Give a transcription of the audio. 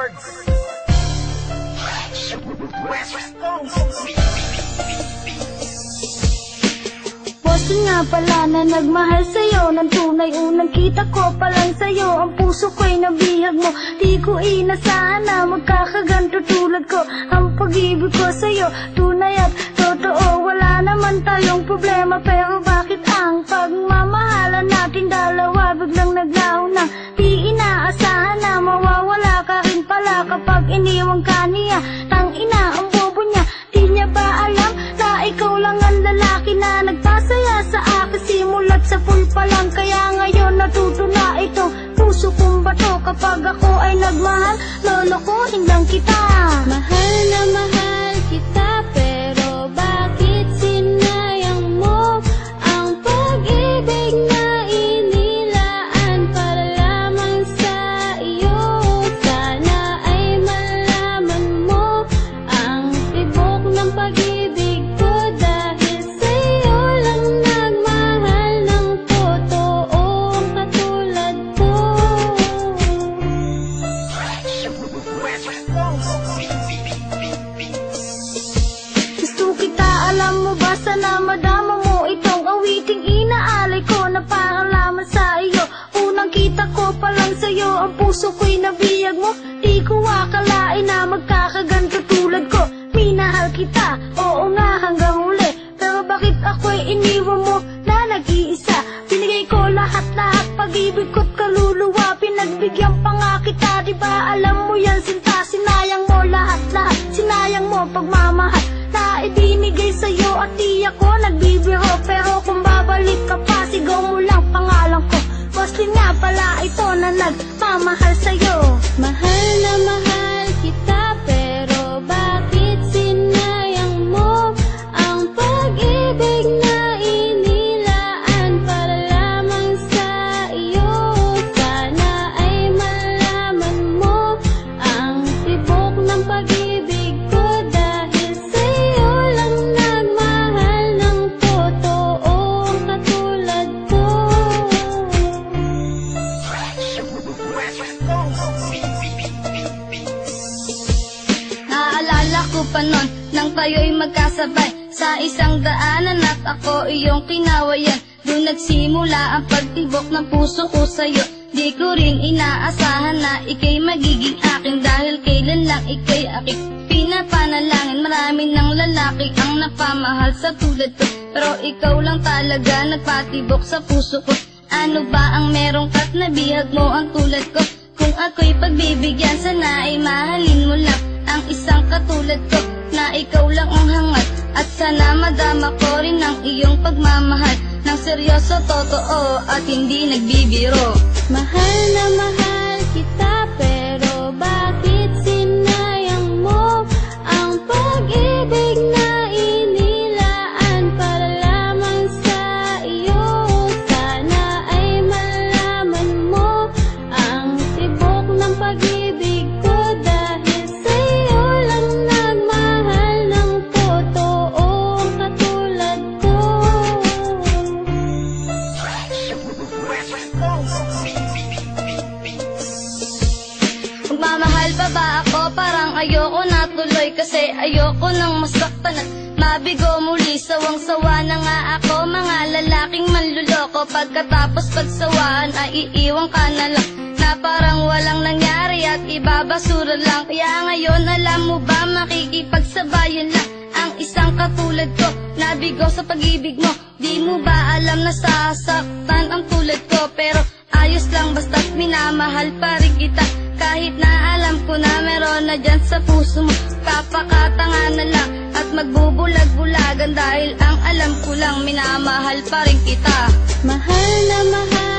Records. Boston nga pala na nagmahal sa'yo ng tunay. Unang kita ko pa lang sa'yo, ang puso ko'y nabihag mo. Di ko inasahan na magkakaganto tulad ko. Ang pag-ibig ko sa'yo, tunay at totoo. Wala naman tayong problema, pero bakit ang pagmamahalan natin dalawa biglang naglaho na? Di inaasahan na mawawala ka rin pala kapag iniwang ka niya. Tangina ang bobo niya, di niya ba alam na ikaw lang ang lalaki na nagpasaya sa akin simulat sa full pa lang. Kaya ngayon natuto na itong puso kong bato. Kapag ako ay nagmahal, lolokohin lang kita. Mahal na mahal kita, pero bakit sinayang mo ang pag-ibig na inilaan para lamang sa iyo? Sana ay malaman mo ang tibok ng pag-ibig ko, dahil sa iyo lang nagmahal ng totoong katulad ko. Gusto kita, alam mo ba, sana madama mo itong awiting inaalay ko na parang laman sa iyo. Unang kita ko pa lang sa'yo, ang puso ko'y nabiyag mo. Di ko akalain na magkakaganto tulad ko. Minahal kita, oo nga hanggang huli, pero bakit ako'y iniwan mo na nag-iisa? Binigay ko lahat-lahat, pag-ibig ko't kaluluwa, pinagbigyan pa nga kita. Di ba alam mo yan sinta, sinayang mo lahat-lahat, sinayang mo pagmamahal na ibinigay sa'yo. At di ako nagbibiro, pero kung babalik ka pa, sigaw mo lang pangalan ko. Boslin nga pala ito na nagmamahal sa'yo. Mahal na mahal kita, pero bakit sinayang mo ang pag-ibig na inilaan para lamang sa iyo? Sana ay malaman mo ang tibok ng pag-ibig ko, dahil sa iyo lang nagmahal ng totoong katulad ko. Naalala ko pa nun nang tayo'y magkasabay sa isang daanan at ako iyong kinawayan. Doon nagsimula ang pagtibok ng puso ko sa'yo. Di ko rin inaasahan na ika'y magiging akin, dahil kailan lang ika'y aking pinapanalangin. Marami ng lalaki ang napamahal sa tulad ko, pero ikaw lang talaga nagpatibok sa puso ko. Ano ba ang merong ka't nabihag mo ang tulad ko? Kung ako'y pagbibigyan, sana ay mahalin mo lang ang isang katulad ko, na ikaw lang ang hangat. At sana madama ko rin ang iyong pagmamahal ng seryoso, totoo at hindi nagbibiro. Mahal na mahal kita, pero bakit sinayang mo ang pag-ibig na inilaan para lamang sa iyo? Sana ay malaman mo ang tibok ng pag-ibig ko, dahil sa iyo lang nagmahal ng totoong katulad ko. Magmamahal pa ba ako? Parang ayoko na tuloy, kasi ayoko nang masaktan at mabigo muli. Sawang-sawa na nga ako, mga lalaking manluloko. Pagkatapos pagsawaan ay iiwan ka na lang, na parang walang nangyari at ibabasura lang. Kaya ngayon alam mo ba, makikipagsabayan lang ang isang katulad ko. Nabigo sa pag-ibig mo, di mo ba alam na sasaktan ang tulad ko? Pero ayos lang basta't minamahal pa rin kita, kahit na alam ko na meron na dyan sa puso mo. Papakatanga na lang at magbubulag-bulagan, dahil ang alam ko lang minamahal pa rin kita. Mahal na mahal